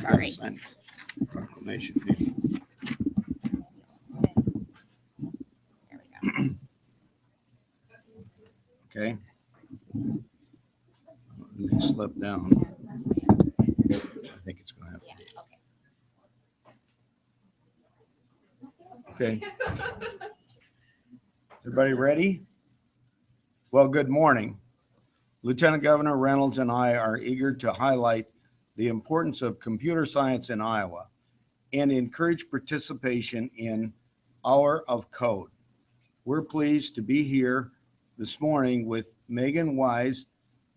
Sorry. Sign proclamation. There we go. Okay. They slip down. I think it's going to have to Yeah, be. okay. Okay. Everybody ready? Well, good morning. Lieutenant Governor Reynolds and I are eager to highlight the importance of computer science in Iowa and encourage participation in Hour of Code. We're pleased to be here this morning with Megan Wise,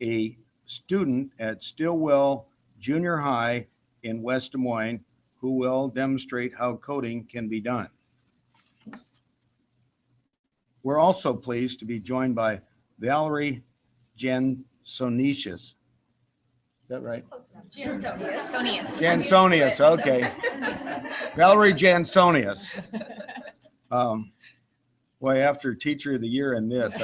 a student at Stillwell Junior High in West Des Moines, who will demonstrate how coding can be done. We're also pleased to be joined by Valerie Jansonius. Is that right? Jansonius. Jansonius, okay. Valerie Jansonius. Boy, after Teacher of the Year and this,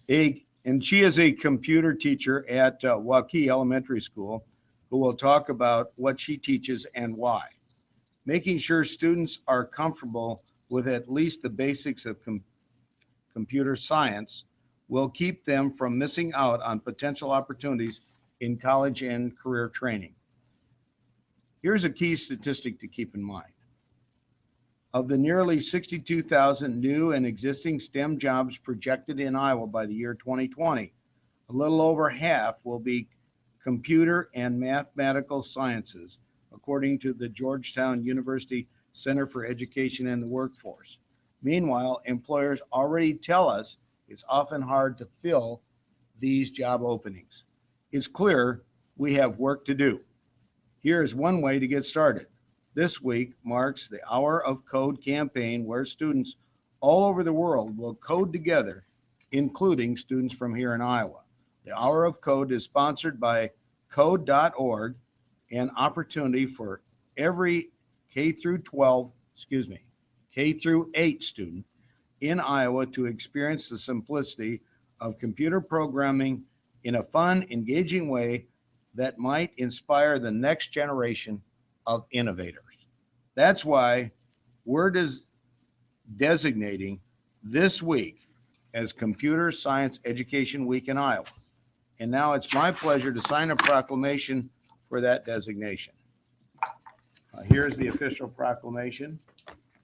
and she is a computer teacher at Waukee Elementary School, who will talk about what she teaches and why. Making sure students are comfortable with at least the basics of computer science will keep them from missing out on potential opportunities in college and career training. Here's a key statistic to keep in mind. Of the nearly 62,000 new and existing STEM jobs projected in Iowa by the year 2020, a little over half will be computer and mathematical sciences, according to the Georgetown University Center for Education and the Workforce. Meanwhile, employers already tell us it's often hard to fill these job openings. It's clear we have work to do. Here is one way to get started. This week marks the Hour of Code campaign, where students all over the world will code together, including students from here in Iowa. The Hour of Code is sponsored by code.org, an opportunity for every K through 8 student in Iowa to experience the simplicity of computer programming in a fun, engaging way that might inspire the next generation of innovators. That's why we're designating this week as Computer Science Education Week in Iowa. And now it's my pleasure to sign a proclamation for that designation. Here's the official proclamation.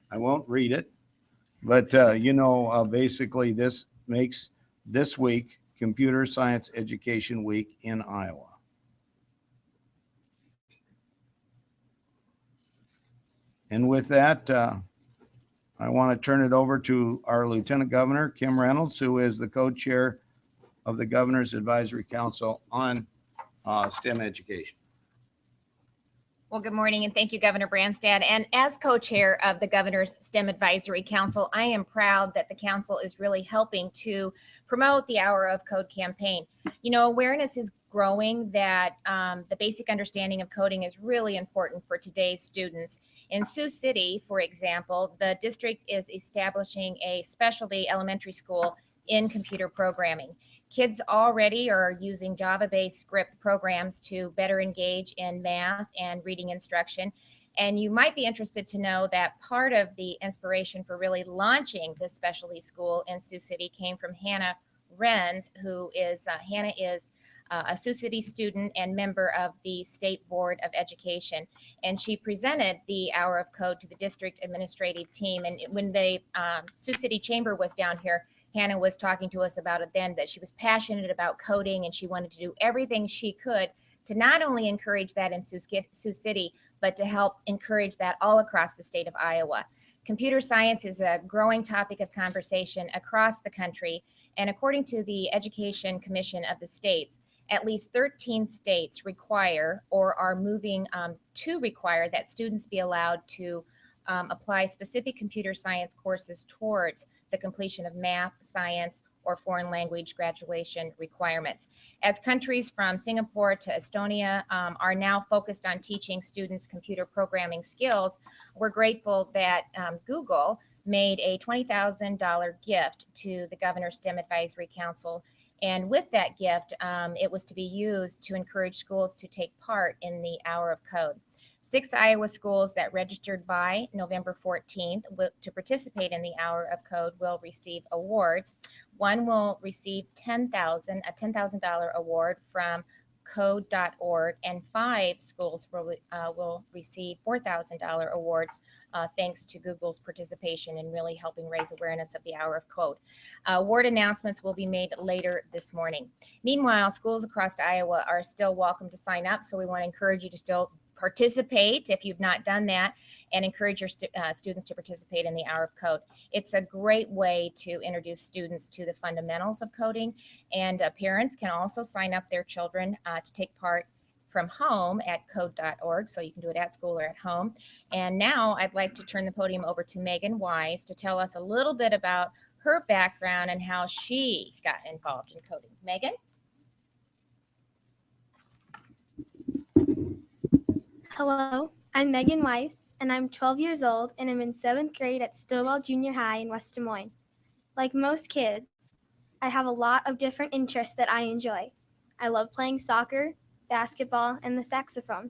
I won't read it, but basically this makes this week Computer Science Education Week in Iowa. And with that, I want to turn it over to our Lieutenant Governor, Kim Reynolds, who is the co-chair of the Governor's Advisory Council on STEM education. Well, good morning, and thank you, Governor Branstad. And as co-chair of the Governor's STEM Advisory Council, I am proud that the council is really helping to promote the Hour of Code campaign. You know, awareness is growing that the basic understanding of coding is really important for today's students. In Sioux City, for example, the district is establishing a specialty elementary school in computer programming. Kids already are using Java-based script programs to better engage in math and reading instruction. And you might be interested to know that part of the inspiration for really launching this specialty school in Sioux City came from Hannah Renz, who is, Hannah is a Sioux City student and member of the State Board of Education. And she presented the Hour of Code to the district administrative team. And when the Sioux City Chamber was down here, Hannah was talking to us about it then, that she was passionate about coding and she wanted to do everything she could to not only encourage that in Sioux City, but to help encourage that all across the state of Iowa. Computer science is a growing topic of conversation across the country. And according to the Education Commission of the states, at least 13 states require or are moving to require that students be allowed to apply specific computer science courses towards the completion of math, science, or foreign language graduation requirements. As countries from Singapore to Estonia are now focused on teaching students computer programming skills, we're grateful that Google made a $20,000 gift to the Governor's STEM Advisory Council. And with that gift, it was to be used to encourage schools to take part in the Hour of Code. 6 Iowa schools that registered by November 14th to participate in the Hour of Code will receive awards. One will receive a $10,000 award from code.org, and 5 schools will receive $4,000 awards thanks to Google's participation in really helping raise awareness of the Hour of Code. Award announcements will be made later this morning. Meanwhile, schools across Iowa are still welcome to sign up, so we want to encourage you to still participate if you've not done that, and encourage your students to participate in the Hour of Code. It's a great way to introduce students to the fundamentals of coding, and parents can also sign up their children to take part from home at code.org, so you can do it at school or at home. And now I'd like to turn the podium over to Megan Wise to tell us a little bit about her background and how she got involved in coding. Megan? Hello, I'm Megan Weiss, and I'm 12 years old, and I'm in 7th grade at Stillwell Junior High in West Des Moines. Like most kids, I have a lot of different interests that I enjoy. I love playing soccer, basketball, and the saxophone.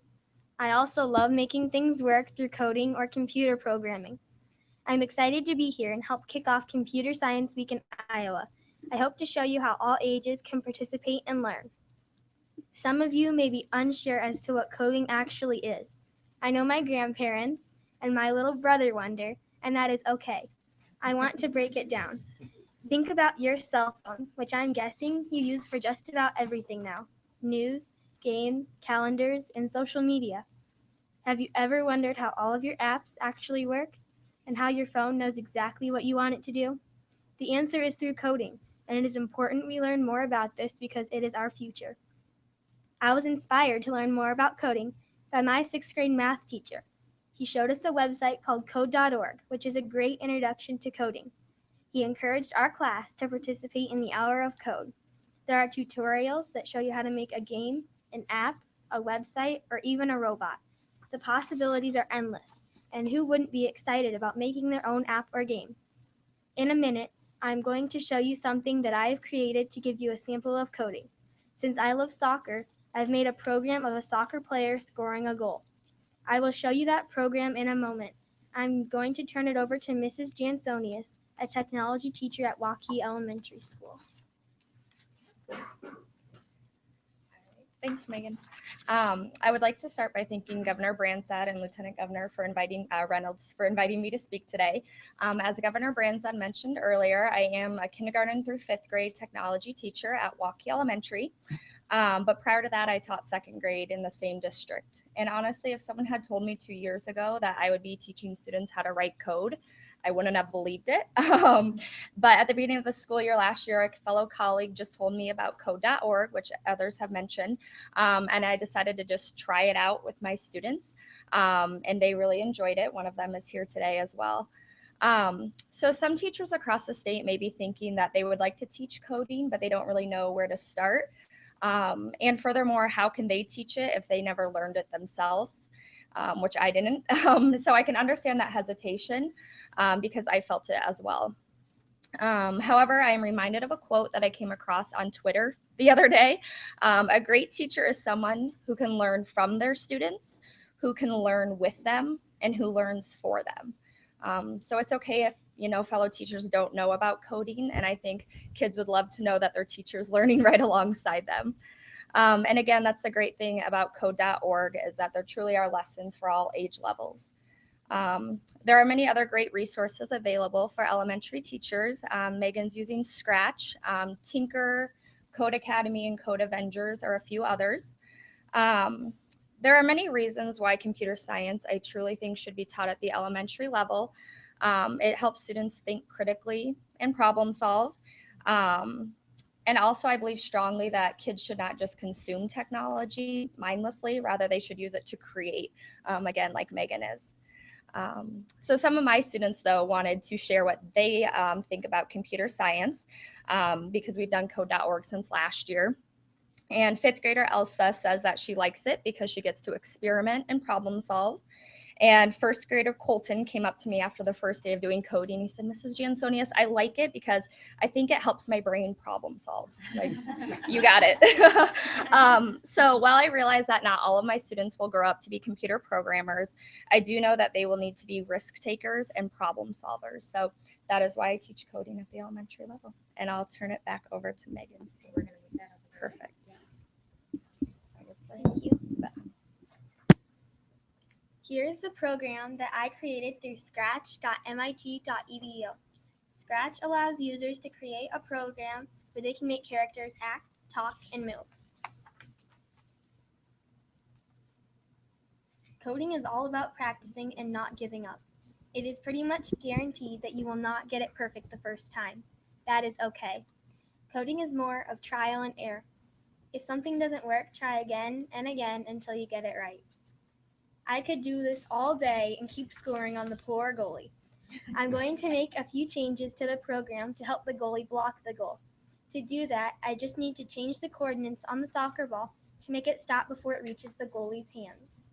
I also love making things work through coding or computer programming. I'm excited to be here and help kick off Computer Science Week in Iowa. I hope to show you how all ages can participate and learn. Some of you may be unsure as to what coding actually is. I know my grandparents and my little brother wonder, and that is okay. I want to break it down. Think about your cell phone, which I'm guessing you use for just about everything now. News, games, calendars, and social media. Have you ever wondered how all of your apps actually work and how your phone knows exactly what you want it to do? The answer is through coding, and it is important we learn more about this because it is our future. I was inspired to learn more about coding by my 6th grade math teacher. He showed us a website called code.org, which is a great introduction to coding. He encouraged our class to participate in the Hour of Code. There are tutorials that show you how to make a game, an app, a website, or even a robot. The possibilities are endless, and who wouldn't be excited about making their own app or game? In a minute, I'm going to show you something that I have created to give you a sample of coding. Since I love soccer, I've made a program of a soccer player scoring a goal. I will show you that program in a moment. I'm going to turn it over to Mrs. Jansonius, a technology teacher at Waukee Elementary School. Thanks, Megan. I would like to start by thanking Governor Branstad and Lieutenant Governor for inviting Reynolds for inviting me to speak today. As Governor Branstad mentioned earlier, I am a kindergarten through 5th grade technology teacher at Waukee Elementary. But prior to that, I taught 2nd grade in the same district. And honestly, if someone had told me 2 years ago that I would be teaching students how to write code, I wouldn't have believed it. But at the beginning of the school year last year, a fellow colleague just told me about code.org, which others have mentioned. And I decided to just try it out with my students. And they really enjoyed it. One of them is here today as well. So some teachers across the state may be thinking that they would like to teach coding, but they don't really know where to start. And furthermore, how can they teach it if they never learned it themselves, which I didn't. So I can understand that hesitation because I felt it as well. However, I am reminded of a quote that I came across on Twitter the other day. A great teacher is someone who can learn from their students, who can learn with them, and who learns for them. So it's okay if, fellow teachers don't know about coding. And I think kids would love to know that their teacher's learning right alongside them. And again, that's the great thing about code.org is that there truly are lessons for all age levels. There are many other great resources available for elementary teachers. Megan's using Scratch, Tinker, Code Academy, and Code Avengers are a few others. There are many reasons why computer science, I truly think, should be taught at the elementary level. It helps students think critically and problem solve. And also, I believe strongly that kids should not just consume technology mindlessly, rather they should use it to create, again, like Megan is. So some of my students, though, wanted to share what they think about computer science because we've done code.org since last year. And 5th grader Elsa says that she likes it because she gets to experiment and problem solve. And first grader Colton came up to me after the first day of doing coding. He said, Mrs. Jansonius, I like it because I think it helps my brain problem solve. Like, you got it. So while I realize that not all of my students will grow up to be computer programmers, I do know that they will need to be risk takers and problem solvers. So that is why I teach coding at the elementary level. And I'll turn it back over to Megan. We're gonna move that over. Perfect. Thank you. Here's the program that I created through scratch.mit.edu. Scratch allows users to create a program where they can make characters act, talk, and move. Coding is all about practicing and not giving up. It is pretty much guaranteed that you will not get it perfect the first time. That is okay. Coding is more of trial and error. If something doesn't work, try again and again until you get it right. I could do this all day and keep scoring on the poor goalie. I'm going to make a few changes to the program to help the goalie block the goal. To do that, I just need to change the coordinates on the soccer ball to make it stop before it reaches the goalie's hands.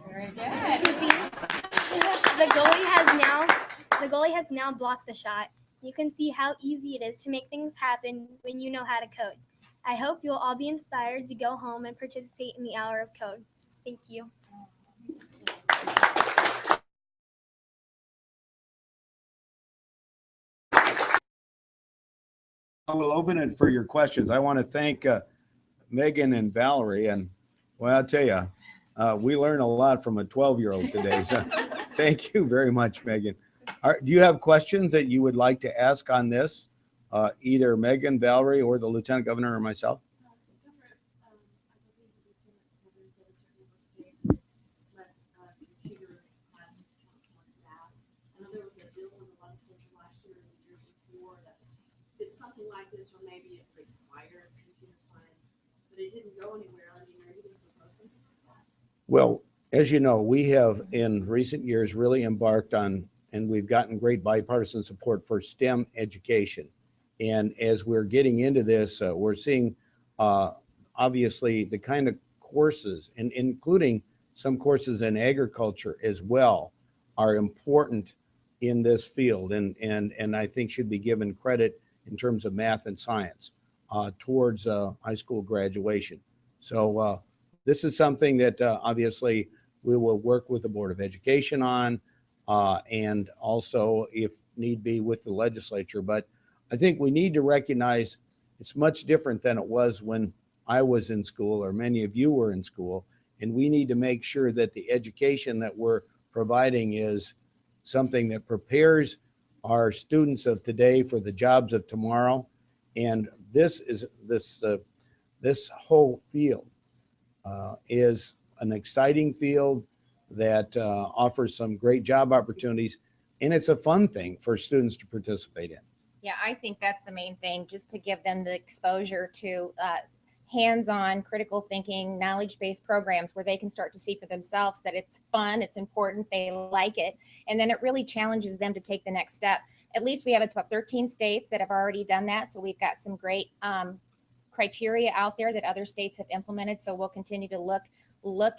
Very You good. can see the goalie has now blocked the shot. You can see how easy it is to make things happen when you know how to code. I hope you'll all be inspired to go home and participate in the Hour of Code. Thank you. I will open it for your questions. I want to thank Megan and Valerie. And well, I'll tell you, we learn a lot from a 12-year-old today. So thank you very much, Megan. Do you have questions that you would like to ask on this? Either Megan, Valerie, or the Lieutenant Governor or myself? Something like this, or maybe it required computer science, but it didn't go anywhere. I mean, are you going to propose something like that? Well, as you know, we have in recent years really embarked on, and we've gotten great bipartisan support for STEM education. And as we're getting into this, we're seeing obviously the kind of courses, and including some courses in agriculture as well, are important in this field, and I think should be given credit in terms of math and science towards high school graduation. So this is something that obviously we will work with the Board of Education on, and also, if need be, with the legislature. But I think we need to recognize it's much different than it was when I was in school, or many of you were in school, and we need to make sure that the education that we're providing is something that prepares our students of today for the jobs of tomorrow. And this whole field is an exciting field that offers some great job opportunities, and it's a fun thing for students to participate in. Yeah, I think that's the main thing, just to give them the exposure to hands-on critical thinking, knowledge-based programs where they can start to see for themselves that it's fun, it's important, they like it, and then it really challenges them to take the next step. At least we have, it's about 13 states that have already done that, so we've got some great criteria out there that other states have implemented, so we'll continue to look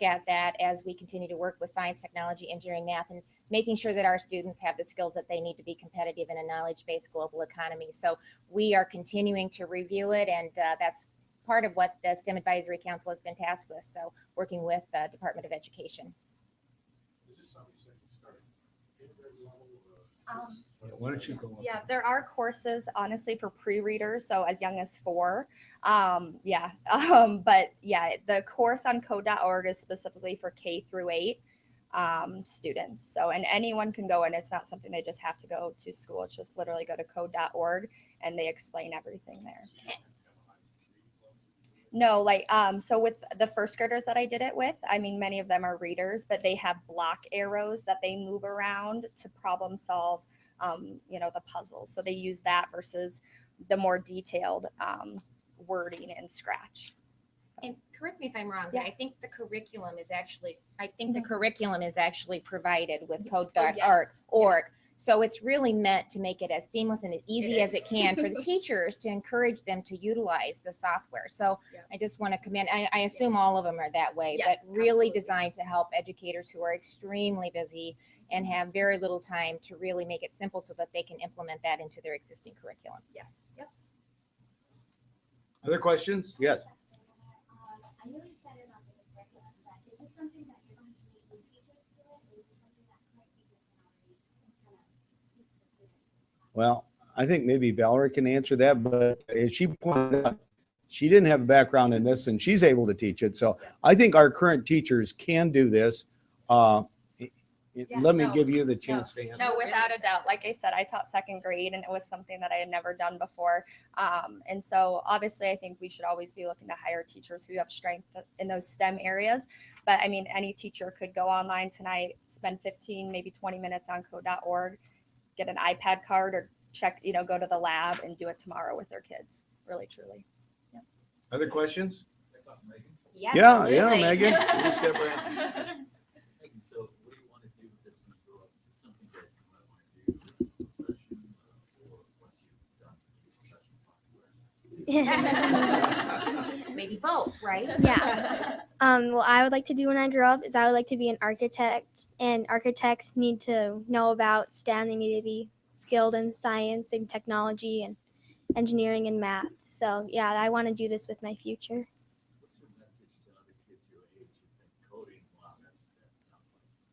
at that as we continue to work with science, technology, engineering, math, and making sure that our students have the skills that they need to be competitive in a knowledge-based global economy. So we are continuing to review it, and that's part of what the STEM Advisory Council has been tasked with, so working with the Department of Education. Is this something you start kindergarten level, or why don't you go on? Yeah, there are courses, honestly, for pre-readers, so as young as 4. But yeah, the course on code.org is specifically for K through 8 students. So, and anyone can go in. It's not something they just have to go to school. It's just literally go to code.org and they explain everything there. No, like, so with the first graders that I did it with, I mean, many of them are readers, but they have block arrows that they move around to problem solve, the puzzles. So they use that versus the more detailed wording in Scratch. So. And correct me if I'm wrong, but Yeah. I think the curriculum is actually, provided with code.org. Yes. So it's really meant to make it as seamless and as easy as it can for the teachers to encourage them to utilize the software. So Yeah. I just want to commend, I assume all of them are that way, Yes, but really absolutely. designed to help educators who are extremely busy and have very little time to really make it simple so that they can implement that into their existing curriculum. Yes. Yep. Other questions? Yes. I'm really excited about the curriculum, but is this something that you're going to need new teachers to it, or is this something that current teachers can already kind of teach the students? Well, I think maybe Valerie can answer that, but as she pointed out, she didn't have a background in this and she's able to teach it. So I think our current teachers can do this. Let me no, give you the chance to answer. No, without a doubt. Like I said, I taught second grade and it was something that I had never done before. And so obviously I think we should always be looking to hire teachers who have strength in those STEM areas. But I mean, any teacher could go online tonight, spend 15, maybe 20 minutes on code.org, get an iPad card or check, go to the lab and do it tomorrow with their kids. Really, truly. Other questions? Yeah, Yeah, absolutely. Megan. You step right- So what do you want to do with this when you grow up? Is it something that you might want to do as a profession or once you've done professional software? Maybe both, right? Yeah. What I would like to do when I grow up is I would like to be an architect, and architects need to know about STEM. They need to be skilled in science and technology and engineering and math. So yeah, I want to do this with my future. What's your message to other kids your age who think coding, wow, that sounds like,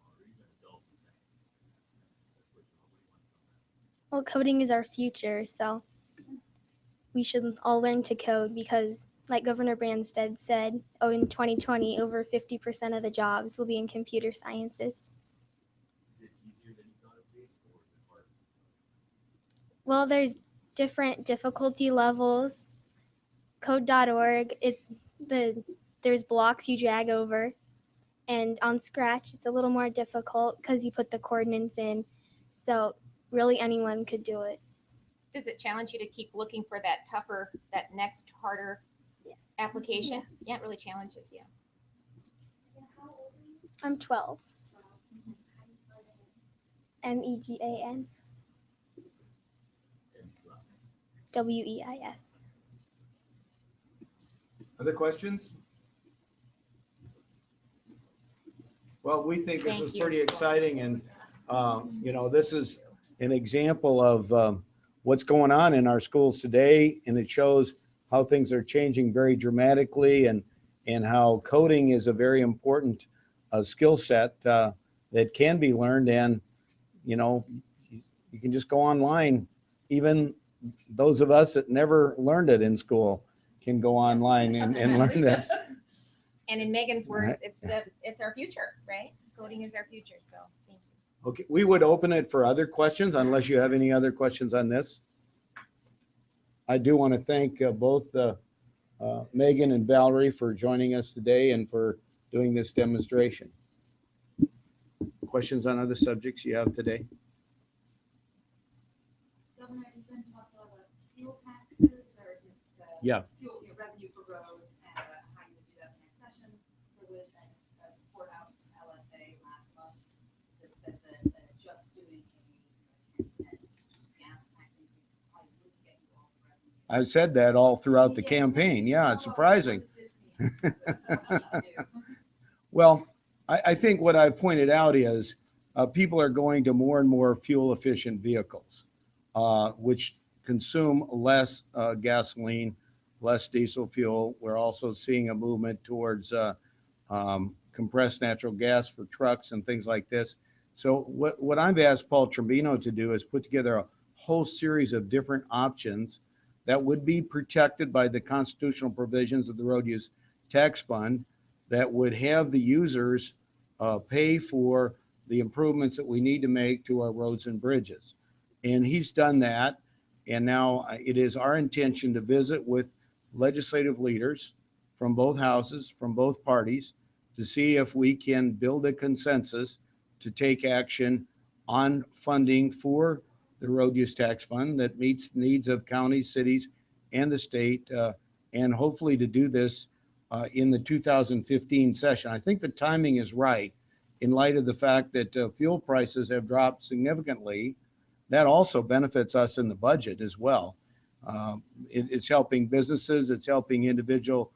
or even adults who think that's what you want to know? Well, coding is our future, so we should all learn to code because, like Governor Branstad said, in 2020, over 50% of the jobs will be in computer sciences. Is it easier than you thought it would be, or is it harder? Well, there's different difficulty levels. Code.org, there's blocks you drag over, and on Scratch it's a little more difficult because you put the coordinates in. So really anyone could do it. Does it challenge you to keep looking for that tougher, that next harder application? Yeah, it really challenges you. I'm 12. MEGAN. WEIS. Other questions? Well, we think this Thank is you. pretty exciting and, this is an example of what's going on in our schools today. And it shows how things are changing very dramatically and how coding is a very important skill set that can be learned. And, you can just go online. Even those of us that never learned it in school can go online and learn this. And in Megan's words, Right. it's our future, right? Coding is our future. So thank you. Okay, we would open it for other questions unless you have any other questions on this. I do want to thank both Megan and Valerie for joining us today and for doing this demonstration. Questions on other subjects you have today? Governor, you've been talking about fuel taxes or just Yeah. fuel, revenue for roads and how you would do that in the next session. There was a report out from LSA last month that said that just doing a 10-cent gas tax increase probably wouldn't get you all the revenue. I said that all throughout the campaign. Yeah, it's surprising. Well, I think what I've pointed out is people are going to more and more fuel efficient vehicles, which consume less gasoline, less diesel fuel. We're also seeing a movement towards compressed natural gas for trucks and things like this. So what I've asked Paul Trombino to do is put together a whole series of different options that would be protected by the constitutional provisions of the Road Use Tax Fund that would have the users pay for the improvements that we need to make to our roads and bridges. And he's done that. And now it is our intention to visit with legislative leaders from both houses, from both parties, to see if we can build a consensus to take action on funding for the Road Use Tax Fund that meets the needs of counties, cities, and the state, and hopefully to do this in the 2015 session. I think the timing is right in light of the fact that fuel prices have dropped significantly. That also benefits us in the budget as well. It's helping businesses, it's helping individual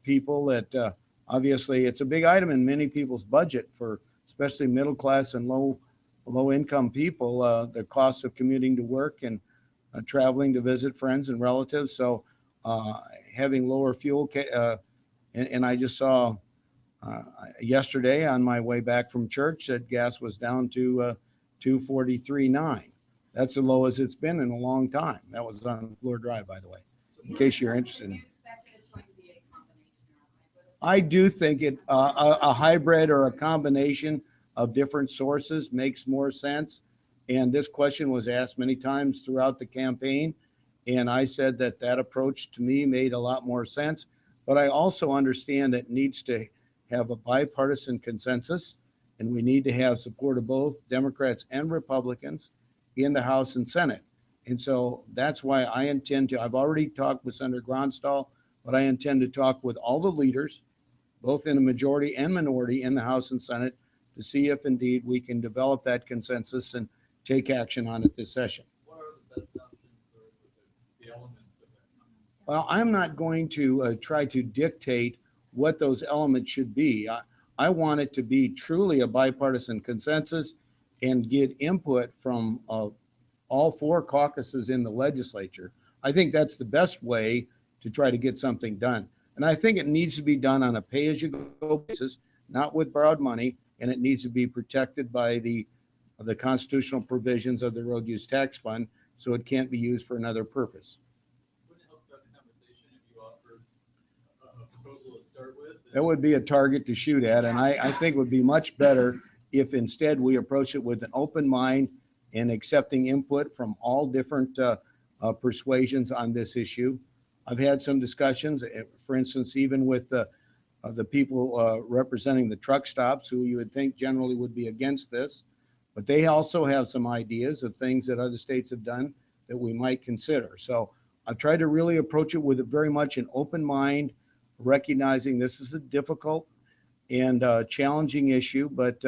people that obviously it's a big item in many people's budget for especially middle class and low income people, the cost of commuting to work and traveling to visit friends and relatives. So having lower fuel, and I just saw yesterday on my way back from church that gas was down to 243.9. That's the lowest it's been in a long time. That was on Fleur Drive, by the way, in case you're interested. I do think a hybrid or a combination of different sources makes more sense. And this question was asked many times throughout the campaign. And I said that approach to me made a lot more sense. But I also understand it needs to have a bipartisan consensus, and we need to have support of both Democrats and Republicans in the House and Senate. And so that's why I intend to, I've already talked with Senator Gronstal, but I intend to talk with all the leaders, both in a majority and minority in the House and Senate, to see if indeed we can develop that consensus and take action on it this session. What are the best options or the elements of that? Well, I'm not going to try to dictate what those elements should be. I want it to be truly a bipartisan consensus and get input from all four caucuses in the legislature. I think that's the best way to try to get something done. And I think it needs to be done on a pay-as-you-go basis, not with borrowed money, and it needs to be protected by the constitutional provisions of the Road Use Tax Fund, so it can't be used for another purpose. Wouldn't it help start the conversation if you offered a proposal to start with? That would be a target to shoot at, and I think it would be much better if instead we approach it with an open mind and accepting input from all different persuasions on this issue. I've had some discussions, for instance, even with the people representing the truck stops, who you would think generally would be against this, but they also have some ideas of things that other states have done that we might consider. So I've tried to really approach it with very much an open mind, recognizing this is a difficult and challenging issue, but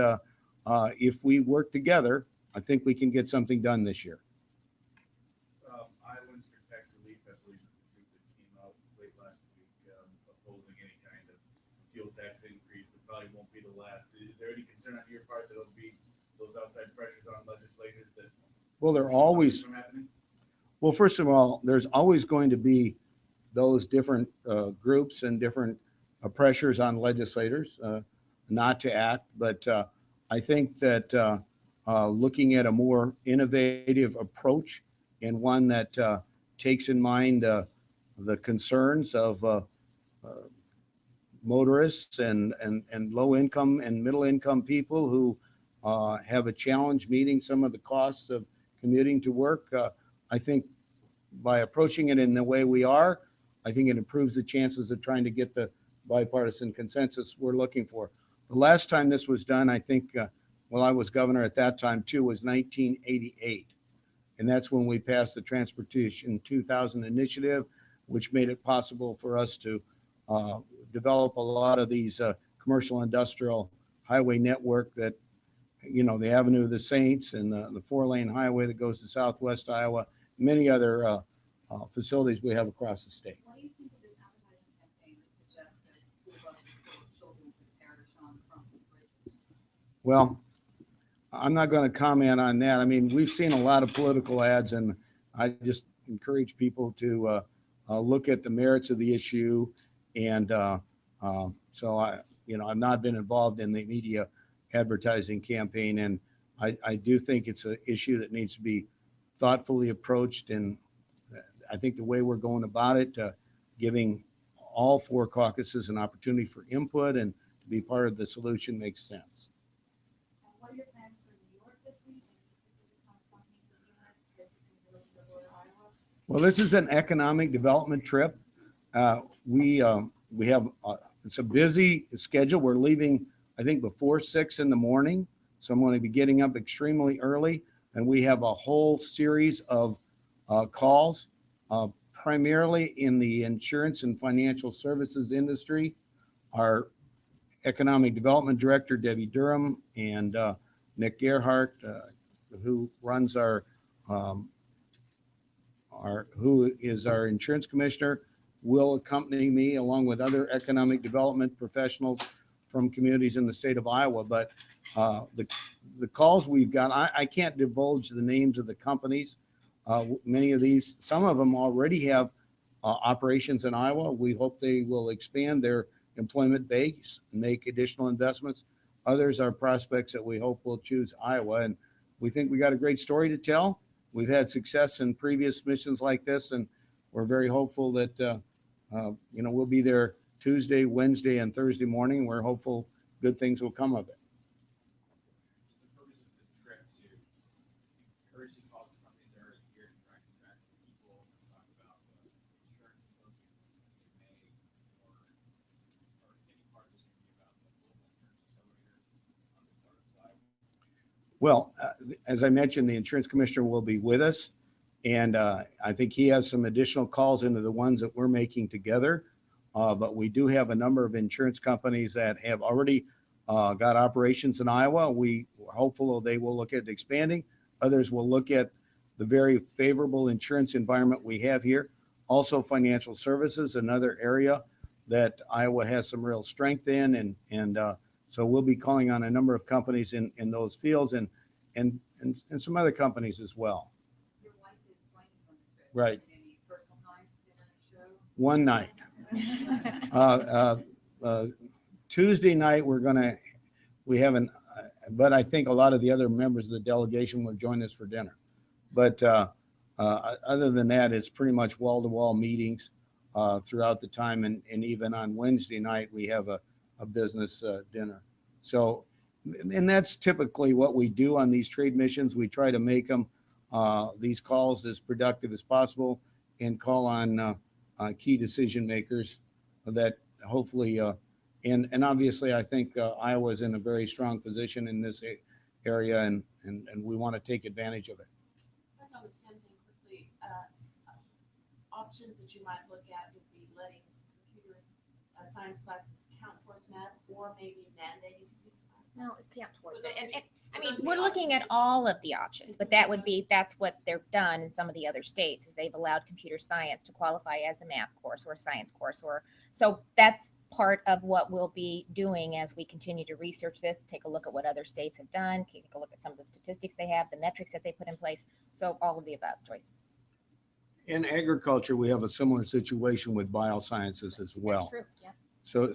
if we work together, I think we can get something done this year. Iowans for tax relief, I believe, the group that came out late last week opposing any kind of fuel tax increase. It probably won't be the last. Is there any concern on your part that it'll be those outside pressures on legislators that? Well, they're always, from happening? well, first of all, there's always going to be those different groups and different pressures on legislators not to act. But I think that looking at a more innovative approach and one that takes in mind the concerns of motorists and low income and middle income people who have a challenge meeting some of the costs of commuting to work. I think by approaching it in the way we are, I think it improves the chances of trying to get the bipartisan consensus we're looking for. The last time this was done, I think, I was governor at that time too, was 1988. And that's when we passed the Transportation 2000 initiative, which made it possible for us to develop a lot of these commercial industrial highway network that, you know, the Avenue of the Saints and the 4-lane highway that goes to Southwest Iowa, many other facilities we have across the state. What do you think of this advertising campaign that suggests that school buses full of children could perish on the front of the bridge? Well, I'm not going to comment on that. I mean, we've seen a lot of political ads, and I just encourage people to look at the merits of the issue. And so I've not been involved in the media advertising campaign, and I do think it's an issue that needs to be thoughtfully approached. And I think the way we're going about it, giving all four caucuses an opportunity for input and to be part of the solution makes sense. And what are your plans for New York this week? Any specific kind of companies that you have that you can go to Iowa? Well, this is an economic development trip. We have it's a busy schedule. We're leaving, I think, before 6 in the morning. So I'm going to be getting up extremely early, and we have a whole series of calls, primarily in the insurance and financial services industry. Our Economic Development Director, Debbie Durham, and Nick Gerhardt, who runs who is our insurance commissioner, will accompany me along with other economic development professionals from communities in the state of Iowa. But the calls we've got, I can't divulge the names of the companies. Many of these, some of them already have operations in Iowa. We hope they will expand their employment base and make additional investments. Others are prospects that we hope will choose Iowa. And we think we got a great story to tell. We've had success in previous missions like this, and we're very hopeful that we'll be there Tuesday, Wednesday, and Thursday morning. We're hopeful good things will come of it. The purpose of the trip to encourage the calls companies that are here to try to interact with people, talk about the insurance negotiations they may, or any part of this can be about the global insurance accelerator on the startup side. Well, as I mentioned, the insurance commissioner will be with us. And I think he has some additional calls into the ones that we're making together. But we do have a number of insurance companies that have already got operations in Iowa. We are hopeful they will look at expanding. Others will look at the very favorable insurance environment we have here. Also, financial services, another area that Iowa has some real strength in. And so we'll be calling on a number of companies in those fields and some other companies as well. Your wife is flying on the trip. Right. Any personal time dinner show? One night. Tuesday night, we haven't, but I think a lot of the other members of the delegation will join us for dinner. But other than that, it's pretty much wall-to-wall meetings throughout the time. And even on Wednesday night, we have a business dinner. So, and that's typically what we do on these trade missions. We try to make them, these calls, as productive as possible and call on key decision makers that hopefully, and obviously I think Iowa is in a very strong position in this area, and we want to take advantage of it. Back on the STEM thing quickly, options that you might look at would be letting computer science classes count towards math, or maybe mandating computer science. No, it can't towards it. And I mean, we're looking at all of the options, but that's what they've done in some of the other states is they've allowed computer science to qualify as a math course or a science course, so that's part of what we'll be doing as we continue to research this, take a look at what other states have done, take a look at some of the statistics they have, the metrics that they put in place. So all of the above, Joyce. In agriculture, we have a similar situation with biosciences as well. That's true. Yeah.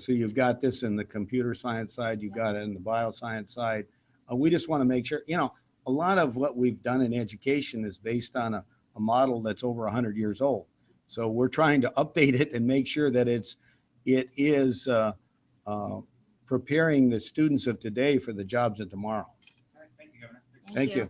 So you've got this in the computer science side, you've got it in the bioscience side. We just want to make sure, a lot of what we've done in education is based on a model that's over 100 years old. So we're trying to update it and make sure that it is preparing the students of today for the jobs of tomorrow. All right, thank you, Governor. Thank you.